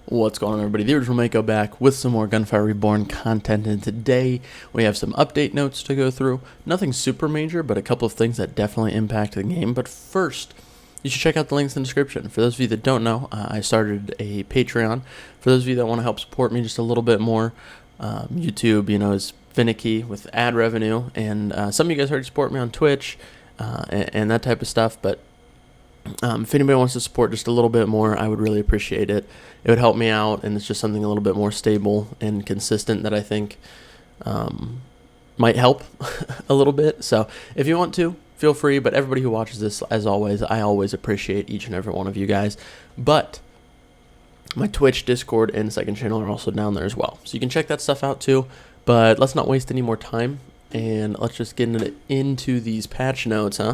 What's going on, everybody? The original Mako back with some more Gunfire Reborn content, and today we have some update notes to go through. Nothing super major, but a couple of things that definitely impact the game. But first, you should check out the links in the description. For those of you that don't know, I started a Patreon. For those of you that want to help support me just a little bit more, YouTube, is finicky with ad revenue, and some of you guys already support me on Twitch and that type of stuff, but if anybody wants to support just a little bit more, I would really appreciate it. It would help me out, and it's just something a little bit more stable and consistent that I think might help a little bit. So if you want to, feel free. But everybody who watches this, as always, I always appreciate each and every one of you guys. But my Twitch, Discord, and second channel are also down there as well. So you can check that stuff out too. But let's not waste any more time, and let's just get into these patch notes, huh?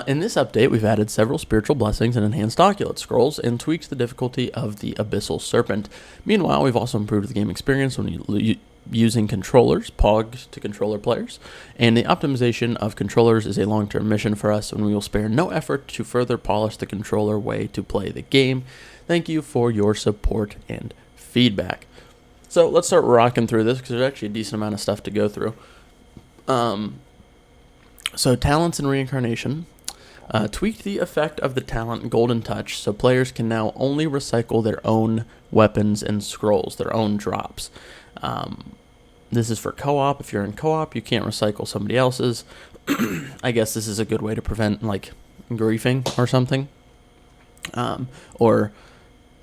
In this update, we've added several spiritual blessings and enhanced Oculus scrolls and tweaks the difficulty of the Abyssal Serpent. Meanwhile, we've also improved the game experience when using controllers, POG to controller players, and the optimization of controllers is a long-term mission for us, and we will spare no effort to further polish the controller way to play the game. Thank you for your support and feedback. So let's start rocking through this, because there's actually a decent amount of stuff to go through. So talents and reincarnation tweaked the effect of the talent Golden Touch, so players can now only recycle their own weapons and scrolls, their own drops. This is for co-op. If you're in co-op, you can't recycle somebody else's. I guess this is a good way to prevent griefing or something, or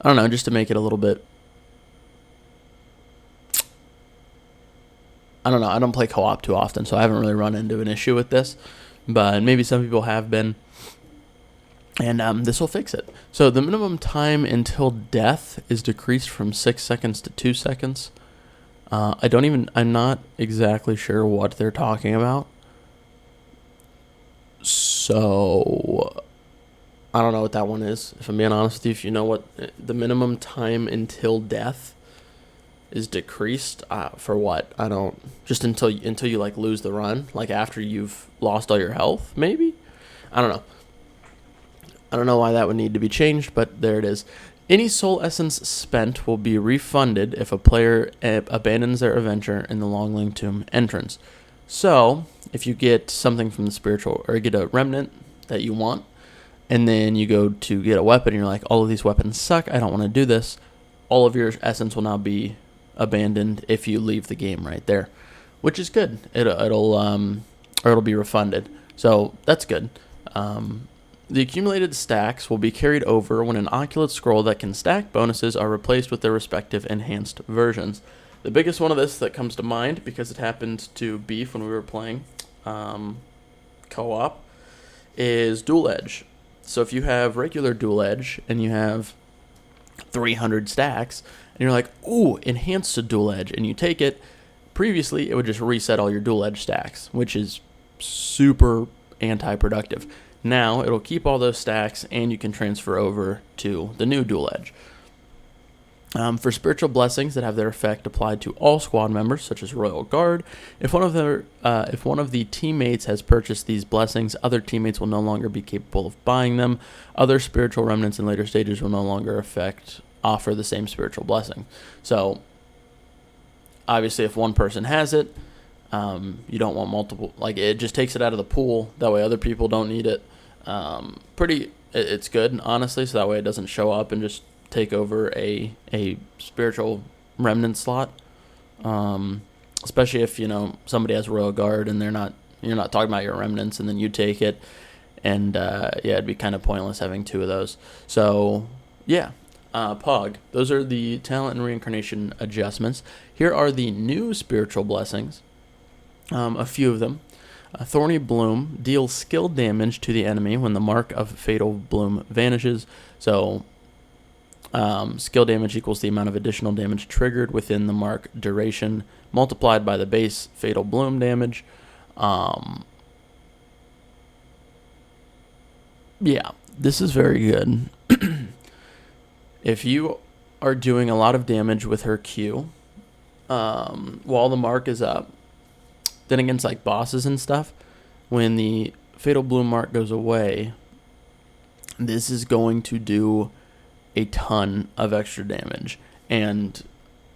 I don't know, just to make it a little bit. I don't know. I don't play co-op too often, so I haven't really run into an issue with this. But maybe some people have been. And this will fix it. So the minimum time until death is decreased from 6 seconds to 2 seconds. I'm not exactly sure what they're talking about. So I don't know what that one is. If I'm being honest with you, if you know what the minimum time until death is decreased for what? I don't, just until you lose the run, after you've lost all your health, maybe? I don't know. I don't know why that would need to be changed, but there it is. Any soul essence spent will be refunded if a player abandons their adventure in the Longling Tomb entrance. So, if you get something from the spiritual, or get a remnant that you want, and then you go to get a weapon, and you're like, all of these weapons suck, I don't want to do this, all of your essence will now be abandoned if you leave the game right there, which is good. It'll be refunded, so that's good. The accumulated stacks will be carried over when an Oculus scroll that can stack bonuses are replaced with their respective enhanced versions. The biggest one of this that comes to mind, because it happened to beef when we were playing co-op, is dual edge. So if you have regular dual edge and you have 300 stacks, and you're like, ooh, enhanced to dual edge, and you take it, previously it would just reset all your dual edge stacks, which is super anti-productive. Now it'll keep all those stacks, and you can transfer over to the new dual edge. For spiritual blessings that have their effect applied to all squad members, such as Royal Guard, if one of the teammates has purchased these blessings, other teammates will no longer be capable of buying them. Other spiritual remnants in later stages will no longer offer the same spiritual blessing. So obviously, if one person has it, you don't want multiple. It just takes it out of the pool. That way, other people don't need it. It's good, honestly. So that way, it doesn't show up and just take over a spiritual remnant slot. Especially if somebody has Royal Guard and you're not talking about your remnants, and then you take it, and it'd be kind of pointless having two of those. So yeah. POG. Those are the talent and reincarnation adjustments. Here are the new spiritual blessings. A few of them. Thorny Bloom deals skill damage to the enemy when the mark of Fatal Bloom vanishes. So, skill damage equals the amount of additional damage triggered within the mark duration multiplied by the base Fatal Bloom damage. Yeah, this is very good. If you are doing a lot of damage with her Q while the mark is up, then against bosses and stuff, when the Fatal Bloom mark goes away, this is going to do a ton of extra damage. And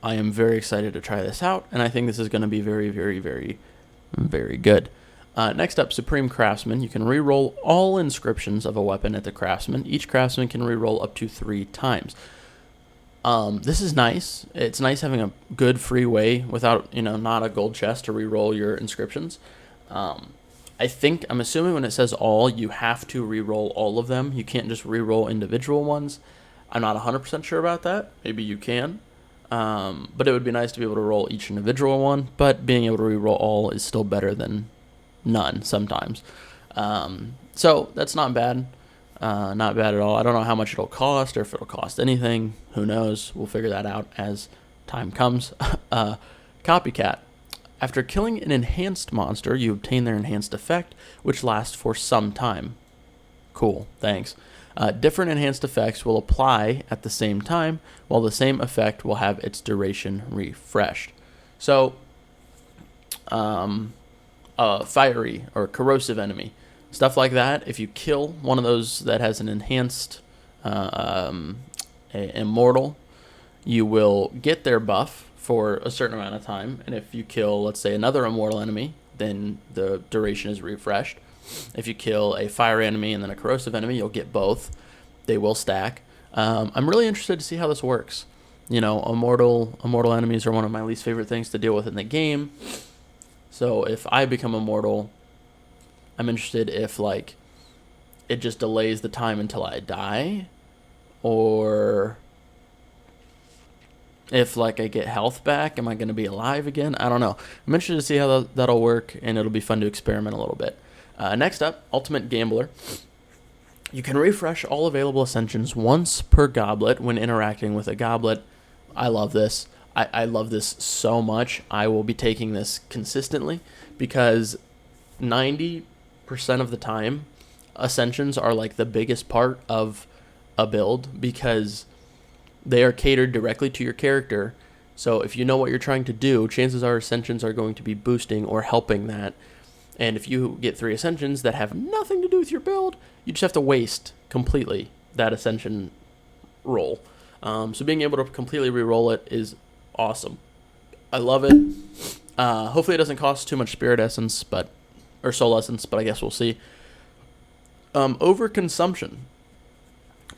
I am very excited to try this out, and I think this is going to be very, very, very, very good. Next up, Supreme Craftsman. You can reroll all inscriptions of a weapon at the Craftsman. Each Craftsman can reroll up to 3 times. This is nice. It's nice having a good free way without, not a gold chest to reroll your inscriptions. I'm assuming when it says all, you have to reroll all of them. You can't just reroll individual ones. I'm not 100% sure about that. Maybe you can. But it would be nice to be able to roll each individual one. But being able to reroll all is still better than none sometimes. So that's not bad. Not bad at all. I don't know how much it'll cost or if it'll cost anything. Who knows? We'll figure that out as time comes. Copycat. After killing an enhanced monster, you obtain their enhanced effect, which lasts for some time. Cool, thanks. Different enhanced effects will apply at the same time, while the same effect will have its duration refreshed. So, fiery or corrosive enemy, stuff like that. If you kill one of those that has an enhanced immortal, you will get their buff for a certain amount of time. And if you kill, let's say, another immortal enemy, then the duration is refreshed. If you kill a fire enemy and then a corrosive enemy, you'll get both. They will stack. I'm really interested to see how this works. Immortal enemies are one of my least favorite things to deal with in the game. So if I become immortal, I'm interested if, it just delays the time until I die, or if, I get health back. Am I going to be alive again? I don't know. I'm interested to see how that'll work, and it'll be fun to experiment a little bit. Next up, Ultimate Gambler. You can refresh all available ascensions once per goblet when interacting with a goblet. I love this. I love this so much. I will be taking this consistently because 90% of the time, ascensions are the biggest part of a build because they are catered directly to your character. So if you know what you're trying to do, chances are ascensions are going to be boosting or helping that. And if you get 3 ascensions that have nothing to do with your build, you just have to waste completely that ascension roll. So being able to completely re-roll it is awesome. I love it. Hopefully it doesn't cost too much spirit essence, or soul essence, but I guess we'll see. Overconsumption.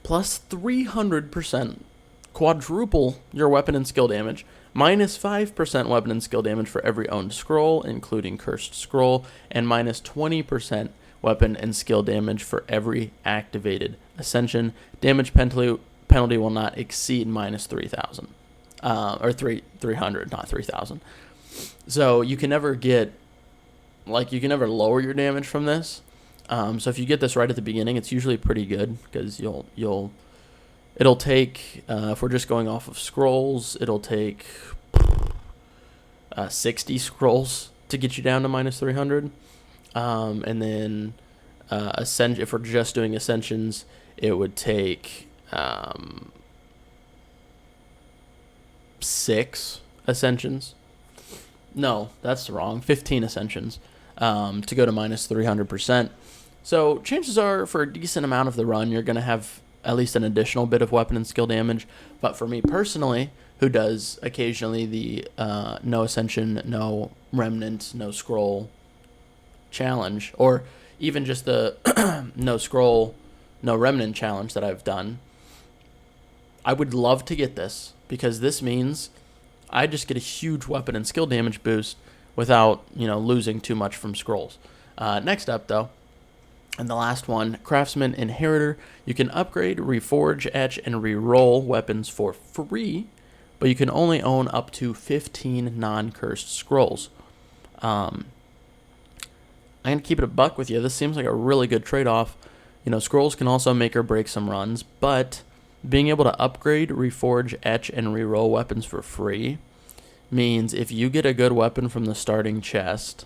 Plus 300% quadruple your weapon and skill damage. Minus 5% weapon and skill damage for every owned scroll, including Cursed Scroll, and minus 20% weapon and skill damage for every activated ascension. Damage penalty will not exceed minus 3,000. Or 300, not 3,000. So you can never get, you can never lower your damage from this. So if you get this right at the beginning, it's usually pretty good because it'll take, if we're just going off of scrolls, it'll take 60 scrolls to get you down to minus 300. And then if we're just doing ascensions, it would take 6 ascensions. No, that's wrong. 15 ascensions to go to minus 300%. So chances are for a decent amount of the run, you're going to have at least an additional bit of weapon and skill damage. But for me personally, who does occasionally the no ascension, no remnant, no scroll challenge, or even just the no scroll, no remnant challenge that I've done, I would love to get this because this means I just get a huge weapon and skill damage boost without, losing too much from scrolls. Next up, though, and the last one, Craftsman Inheritor. You can upgrade, reforge, etch, and reroll weapons for free, but you can only own up to 15 non-cursed scrolls. I'm going to keep it a buck with you. This seems like a really good trade-off. Scrolls can also make or break some runs, but being able to upgrade, reforge, etch, and reroll weapons for free means if you get a good weapon from the starting chest,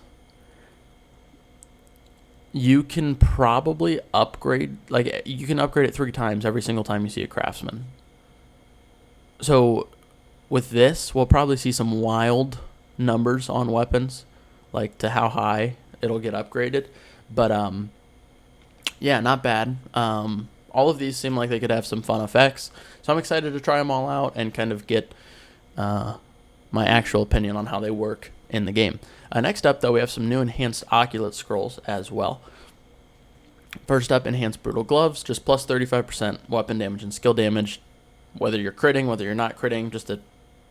you can probably upgrade, you can upgrade it 3 times every single time you see a Craftsman. So with this, we'll probably see some wild numbers on weapons, to how high it'll get upgraded. But, yeah, not bad. all of these seem like they could have some fun effects. So I'm excited to try them all out and kind of get my actual opinion on how they work in the game. Next up, though, we have some new enhanced Oculus scrolls as well. First up, enhanced brutal gloves, just plus 35% weapon damage and skill damage, whether you're critting, whether you're not critting, just a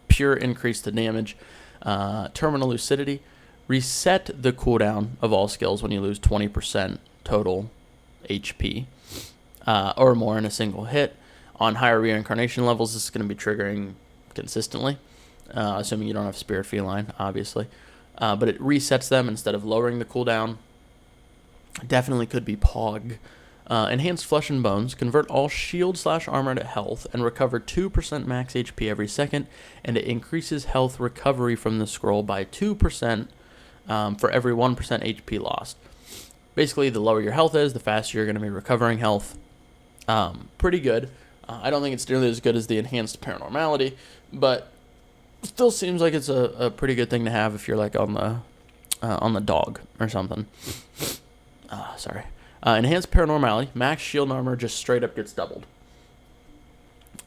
pure increase to damage. Terminal lucidity, reset the cooldown of all skills when you lose 20% total HP or more in a single hit. On higher reincarnation levels, this is going to be triggering consistently, assuming you don't have Spirit Feline, obviously. But it resets them instead of lowering the cooldown. Definitely could be Pog. Enhanced Flesh and Bones. Convert all shield/armor to health and recover 2% max HP every second, and it increases health recovery from the scroll by 2% for every 1% HP lost. Basically, the lower your health is, the faster you're going to be recovering health. Pretty good. I don't think it's nearly as good as the enhanced paranormality, but still seems like it's a pretty good thing to have if you're like on the dog or something. Sorry. Enhanced paranormality, max shield and armor just straight up gets doubled.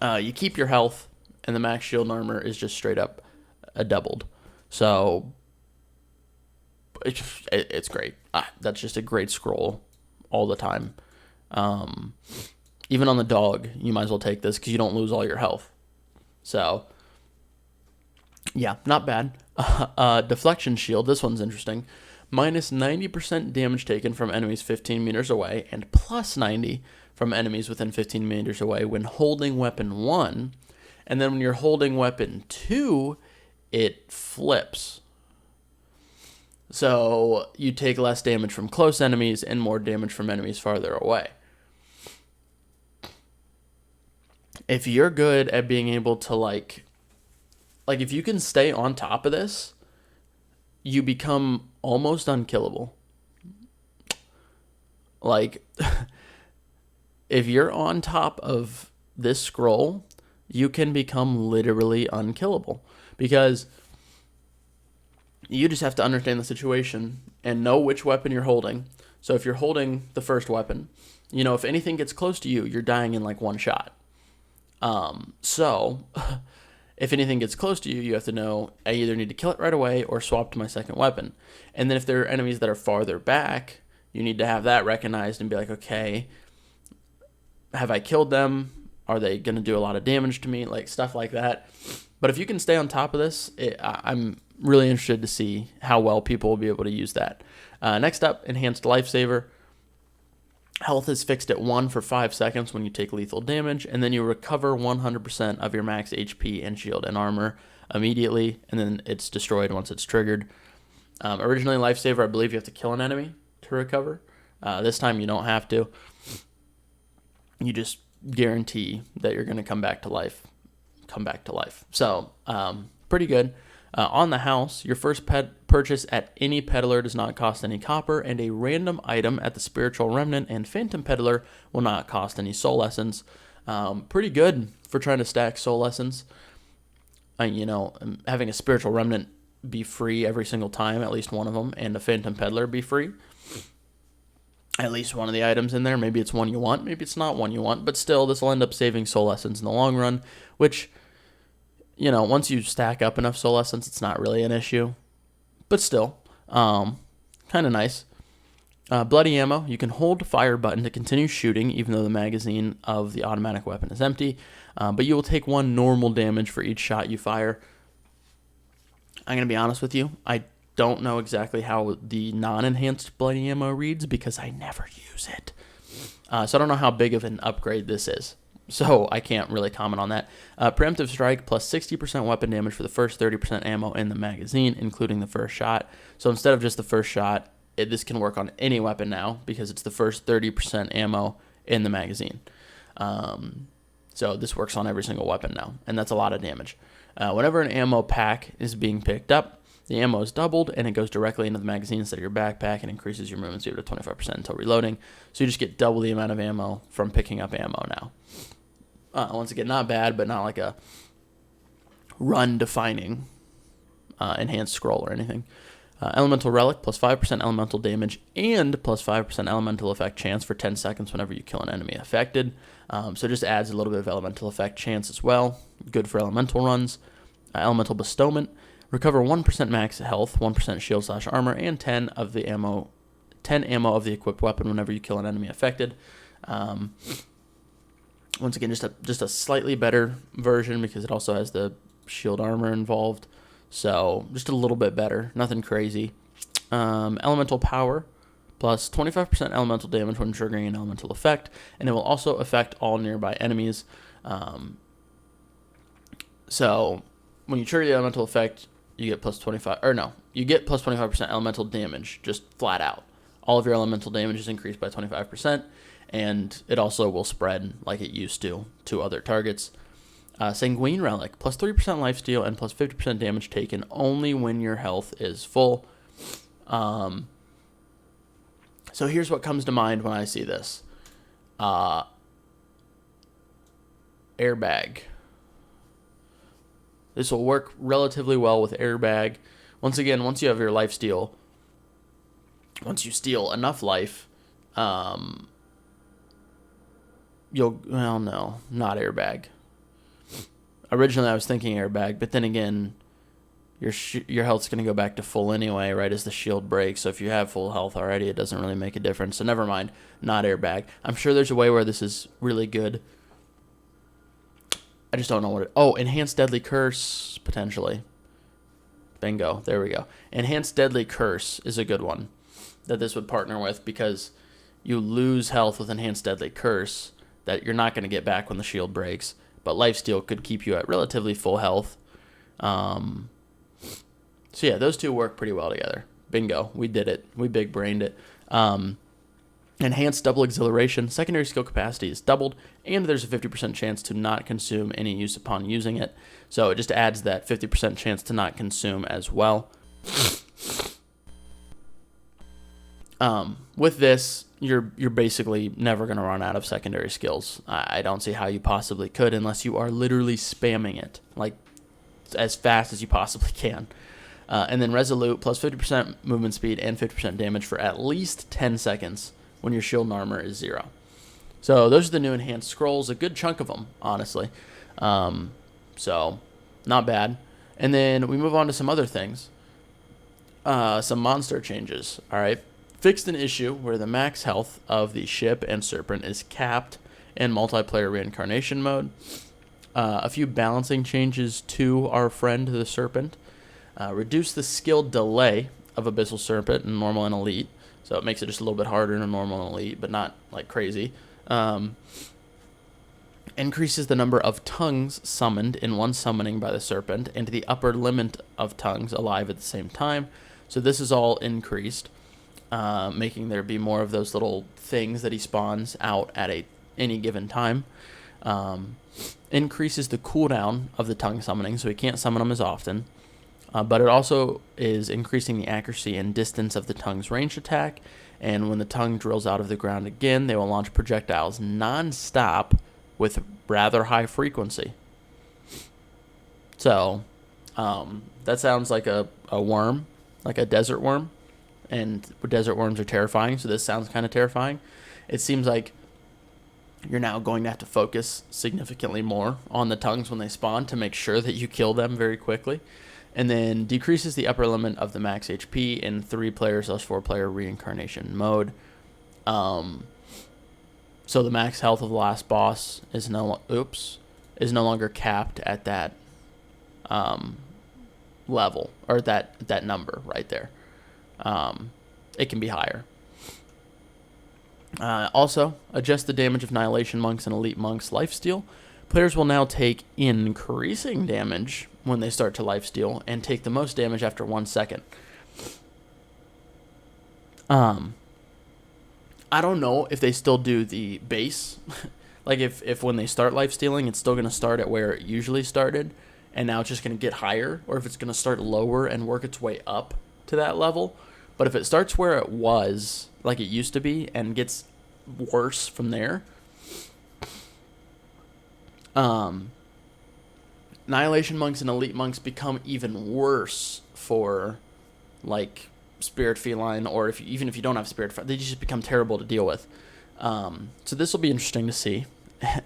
You keep your health, and the max shield and armor is just straight up doubled. So it's great. That's just a great scroll all the time. Even on the dog, you might as well take this because you don't lose all your health. So yeah, not bad. Deflection Shield, this one's interesting. Minus 90% damage taken from enemies 15 meters away, and plus 90 from enemies within 15 meters away when holding weapon 1. And then when you're holding weapon 2, it flips. So you take less damage from close enemies and more damage from enemies farther away. If you're good at being able to like if you can stay on top of this, you become almost unkillable. Like, if you're on top of this scroll, you can become literally unkillable. Because you just have to understand the situation and know which weapon you're holding. So if you're holding the first weapon, if anything gets close to you, you're dying in like one shot. So if anything gets close to you, you have to know I either need to kill it right away or swap to my second weapon. And then if there are enemies that are farther back, you need to have that recognized and be like, okay, have I killed them? Are they going to do a lot of damage to me? Like stuff like that. But if you can stay on top of this, I'm really interested to see how well people will be able to use that. Next up, enhanced Lifesaver. Health is fixed at 1 for 5 seconds when you take lethal damage, and then you recover 100% of your max HP and shield and armor immediately, and then it's destroyed once it's triggered. Originally, Lifesaver, I believe you have to kill an enemy to recover. This time you don't have to. You just guarantee that you're going to come back to life. So, pretty good. On the house, your first purchase at any peddler does not cost any copper, and a random item at the Spiritual Remnant and Phantom Peddler will not cost any soul essence. Pretty good for trying to stack soul essence. Having a Spiritual Remnant be free every single time, at least one of them, and a Phantom Peddler be free. At least one of the items in there. Maybe it's one you want, maybe it's not one you want, but still, this will end up saving soul essence in the long run, which, once you stack up enough soul essence, it's not really an issue. But still, kind of nice. Bloody ammo. You can hold fire button to continue shooting, even though the magazine of the automatic weapon is empty. But you will take 1 normal damage for each shot you fire. I'm going to be honest with you. I don't know exactly how the non-enhanced bloody ammo reads because I never use it. So I don't know how big of an upgrade this is. So I can't really comment on that. Preemptive Strike plus 60% weapon damage for the first 30% ammo in the magazine, including the first shot. So instead of just the first shot, this can work on any weapon now because it's the first 30% ammo in the magazine. So this works on every single weapon now, and that's a lot of damage. Whenever an ammo pack is being picked up, the ammo is doubled, and it goes directly into the magazine instead of your backpack and increases your movement speed to 25% until reloading. So you just get double the amount of ammo from picking up ammo now. Once again, not bad, but not like a run-defining enhanced scroll or anything. Elemental Relic, plus 5% elemental damage and plus 5% elemental effect chance for 10 seconds whenever you kill an enemy affected. So it just adds a little bit of elemental effect chance as well. Good for elemental runs. Elemental Bestowment, recover 1% max health, 1% shield/armor, and 10 of the ammo, 10 ammo of the equipped weapon whenever you kill an enemy affected. Once again, just a slightly better version because it also has the shield armor involved. So just a little bit better, nothing crazy. Elemental Power, plus 25% elemental damage when triggering an elemental effect, and it will also affect all nearby enemies. So when you trigger the elemental effect, you get plus 25, or no, you get plus 25% elemental damage, just flat out. All of your elemental damage is increased by 25%, and it also will spread like it used to other targets. Sanguine Relic, plus 3% lifesteal and plus 50% damage taken only when your health is full. So here's what comes to mind when I see this. Airbag. This will work relatively well with Airbag. Once again, once you have your lifesteal, once you steal enough life, well, no, not Airbag. Originally, I was thinking Airbag, but then again, your health's going to go back to full anyway, right, as the shield breaks. So if you have full health already, it doesn't really make a difference. So never mind, not Airbag. I'm sure there's a way where this is really good. I just don't know what it... Oh, Enhanced Deadly Curse, potentially. Bingo, there we go. Enhanced Deadly Curse is a good one that this would partner with because you lose health with Enhanced Deadly Curse that you're not going to get back when the shield breaks. But Lifesteal could keep you at relatively full health. So yeah, those two work pretty well together. Bingo, we did it. We big-brained it. Enhanced Double Exhilaration, secondary skill capacity is doubled, and there's a 50% chance to not consume any use upon using it. So it just adds that 50% chance to not consume as well. With this, you're basically never going to run out of secondary skills. I don't see how you possibly could unless you are literally spamming it, like as fast as you possibly can. And then Resolute, plus 50% movement speed and 50% damage for at least 10 seconds when your shield and armor is 0. So those are the new enhanced scrolls, a good chunk of them, honestly. So not bad. And then we move on to some other things. Some monster changes, all right? Fixed an issue where the max health of the ship and serpent is capped in multiplayer reincarnation mode. A few balancing changes to our friend the serpent. Reduce the skill delay of Abyssal Serpent in normal and elite. So it makes it just a little bit harder in normal and elite, but not like crazy. Increases the number of tongues summoned in one summoning by the serpent and the upper limit of tongues alive at the same time. So this is all increased, making there be more of those little things that he spawns out at any given time. Increases the cooldown of the tongue summoning, so he can't summon them as often. But it also is increasing the accuracy and distance of the tongue's ranged attack. And when the tongue drills out of the ground again, they will launch projectiles non-stop with rather high frequency. So that sounds like a worm, like a desert worm. And desert worms are terrifying, so this sounds kind of terrifying. It seems like you're now going to have to focus significantly more on the tongues when they spawn to make sure that you kill them very quickly. And then decreases the upper limit of the max HP in 3-player/4-player reincarnation mode. So the max health of the last boss is no longer capped at that level, or that number right there. It can be higher. Also, adjust the damage of Annihilation Monks and Elite Monks lifesteal. Players will now take increasing damage when they start to lifesteal and take the most damage after 1 second. I don't know if they still do the base. Like if when they start lifestealing, it's still going to start at where it usually started, and now it's just going to get higher, or if it's going to start lower and work its way up to that level. But if it starts where it was, like it used to be, and gets worse from there, Annihilation Monks and Elite Monks become even worse for, like, Spirit Feline, or even if you don't have Spirit Feline, they just become terrible to deal with. So this will be interesting to see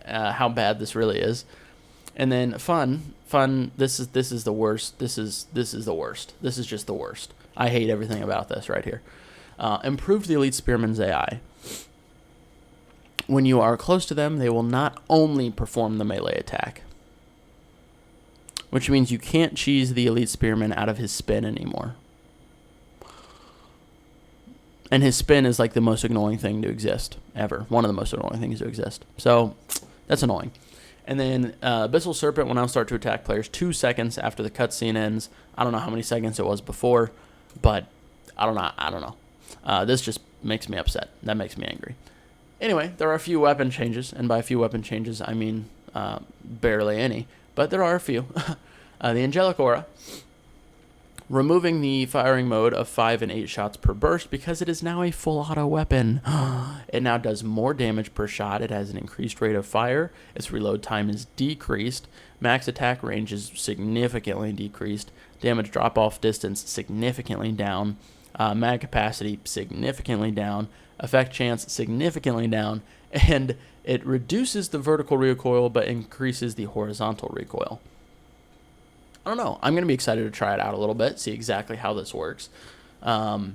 how bad this really is. And then fun. This is the worst. This is the worst. This is just the worst. I hate everything about this right here. Improved the Elite Spearman's AI. When you are close to them, they will not only perform the melee attack, which means you can't cheese the Elite Spearman out of his spin anymore. And his spin is like the most annoying thing to exist ever. One of the most annoying things to exist. So that's annoying. And then Abyssal Serpent will now start to attack players 2 seconds after the cutscene ends. I don't know how many seconds it was before, but I don't know. This just makes me upset. That makes me angry. Anyway, there are a few weapon changes, and by a few weapon changes, I mean barely any, but there are a few. The Angelic Aura, removing the firing mode of 5 and 8 shots per burst because it is now a full auto weapon. It now does more damage per shot. It has an increased rate of fire. Its reload time is decreased. Max attack range is significantly decreased. Damage drop-off distance significantly down. Mag capacity significantly down. Effect chance significantly down. And it reduces the vertical recoil but increases the horizontal recoil. I don't know. I'm going to be excited to try it out a little bit, see exactly how this works. I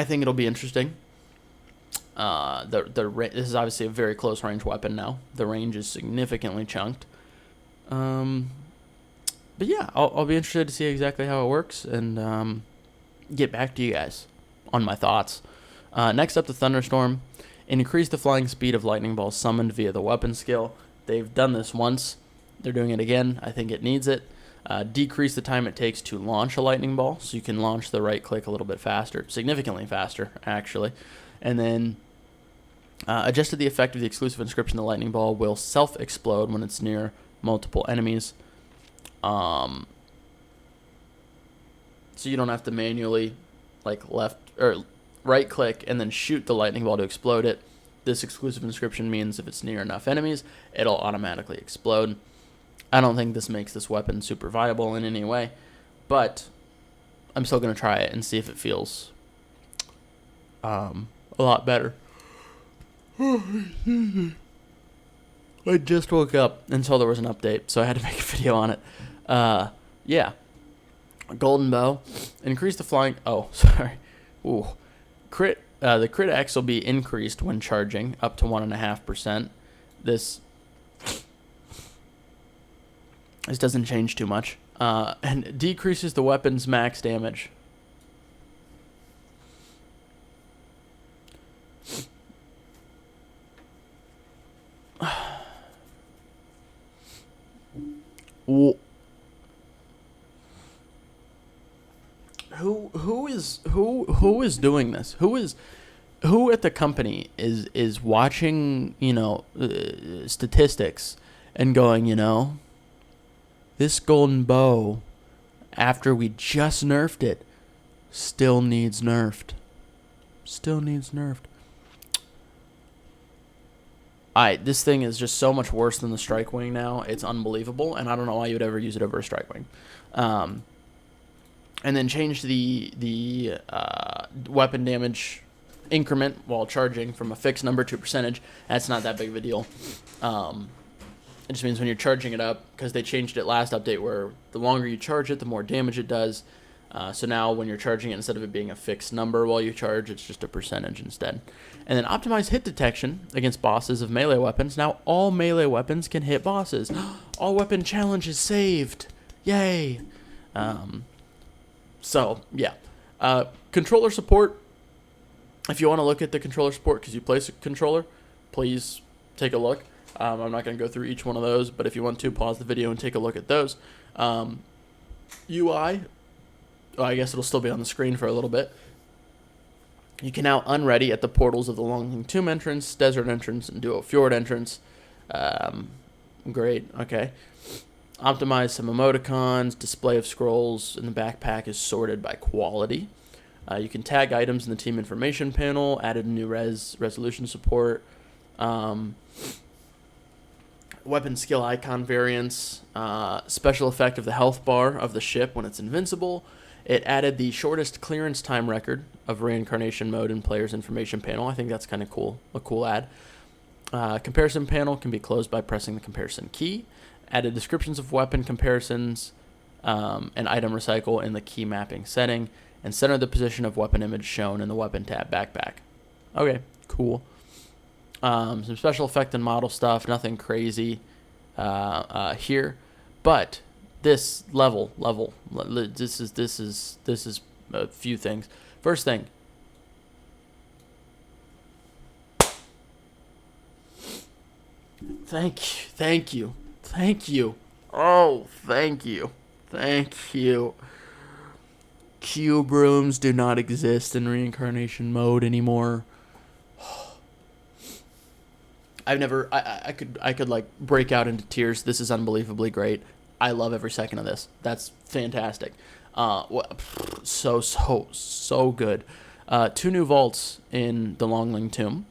think it'll be interesting. This is obviously a very close range weapon now. The range is significantly chunked. But yeah, I'll be interested to see exactly how it works and get back to you guys on my thoughts. Next up, the Thunderstorm. Increase the flying speed of lightning balls summoned via the weapon skill. They've done this once. They're doing it again. I think it needs it. Decrease the time it takes to launch a lightning ball, so you can launch the right click a little bit faster, significantly faster, actually. And then adjusted the effect of the exclusive inscription. The lightning ball will self-explode when it's near multiple enemies. So you don't have to manually left or right click and then shoot the lightning ball to explode it. This exclusive inscription means if it's near enough enemies, it'll automatically explode. I don't think this makes this weapon super viable in any way, but I'm still going to try it and see if it feels a lot better. I just woke up and saw there was an update, so I had to make a video on it. Yeah. Golden Bow. Increase the flying... Oh, sorry. Ooh. Crit. The crit X will be increased when charging, up to 1.5%. This doesn't change too much. And decreases the weapon's max damage. Who is doing this? Who at the company is watching, statistics and going, this golden bow, after we just nerfed it, still needs nerfed. This thing is just so much worse than the Strike Wing now. It's unbelievable, and I don't know why you would ever use it over a Strike Wing. And then change the weapon damage increment while charging from a fixed number to a percentage. That's not that big of a deal. It just means when you're charging it up, because they changed it last update where the longer you charge it, the more damage it does. So now when you're charging it, instead of it being a fixed number while you charge, it's just a percentage instead. And then optimize hit detection against bosses of melee weapons. Now all melee weapons can hit bosses. All weapon challenge is saved. Yay. So, yeah. Controller support. If you want to look at the controller support because you play a controller, please take a look. I'm not going to go through each one of those, but if you want to, pause the video and take a look at those. UI, I guess it'll still be on the screen for a little bit. You can now unready at the portals of the Longing Tomb entrance, Desert entrance, and Duo Fjord entrance. Great, okay. Optimize some emoticons. Display of scrolls in the backpack is sorted by quality. You can tag items in the team information panel. Added new resolution support. Weapon skill icon variants. Special effect of the health bar of the ship when it's invincible. It added the shortest clearance time record of reincarnation mode in player's information panel. I think that's kind of cool, a cool add. Comparison panel can be closed by pressing the comparison key. Added descriptions of weapon comparisons and item recycle in the key mapping setting, and center the position of weapon image shown in the weapon tab backpack. Okay, cool. Some special effect and model stuff, nothing crazy here, but this level, this is a few things. First thing, thank you. Oh, thank you. Cube rooms do not exist in reincarnation mode anymore. I could like break out into tears. This is unbelievably great. I love every second of this. That's fantastic. So good. 2 new vaults in the Longling Tomb,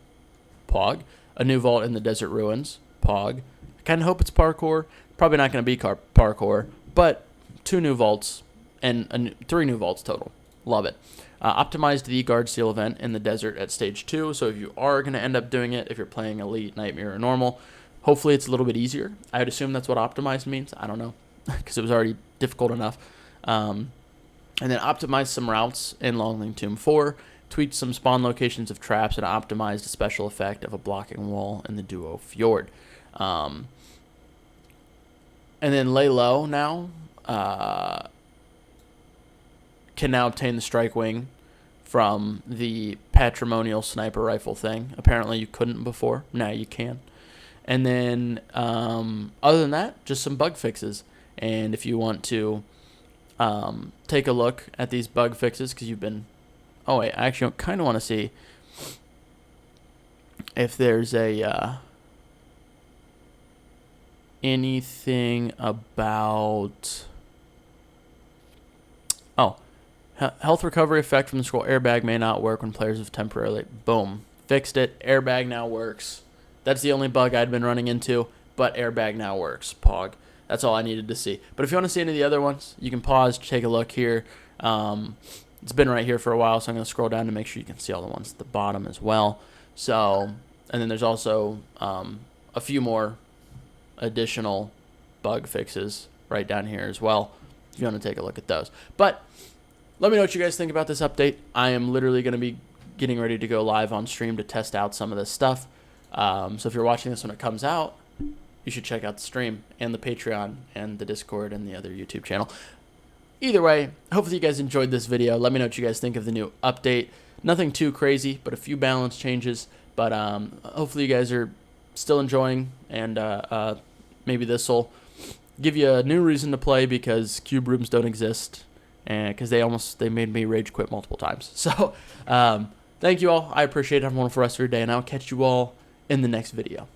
Pog. A new vault in the Desert Ruins, Pog. I kind of hope it's parkour. Probably not going to be parkour, but 2 new vaults and 3 new vaults total. Love it. Optimized the Guard Seal event in the desert at stage 2, so if you are going to end up doing it, if you're playing Elite, Nightmare, or Normal, hopefully it's a little bit easier. I would assume that's what optimized means. I don't know, because it was already difficult enough. And then optimized some routes in Longling Tomb 4, tweaked some spawn locations of traps, and optimized a special effect of a blocking wall in the Duo Fjord. And then Lay Low now can now obtain the Strike Wing from the Patrimonial Sniper Rifle thing. Apparently you couldn't before. Now you can. And then other than that, just some bug fixes. And if you want to take a look at these bug fixes, because you've been... Oh, wait, I actually kind of want to see if there's a... anything about... Oh, health recovery effect from the scroll airbag may not work when players have temporarily... Boom. Fixed it. Airbag now works. That's the only bug I'd been running into, but airbag now works. Pog. That's all I needed to see. But if you want to see any of the other ones, you can pause, take a look here. It's been right here for a while, so I'm going to scroll down to make sure you can see all the ones at the bottom as well. So, and then there's also a few more additional bug fixes right down here as well, if you want to take a look at those. But let me know what you guys think about this update. I am literally going to be getting ready to go live on stream to test out some of this stuff. So if you're watching this when it comes out, you should check out the stream and the Patreon and the Discord and the other YouTube channel. Either way, hopefully you guys enjoyed this video. Let me know what you guys think of the new update. Nothing too crazy, but a few balance changes. But hopefully you guys are still enjoying, and maybe this will give you a new reason to play, because cube rooms don't exist, and because they made me rage quit multiple times. So thank you all. I appreciate it. Have a wonderful rest of your day, and I'll catch you all in the next video.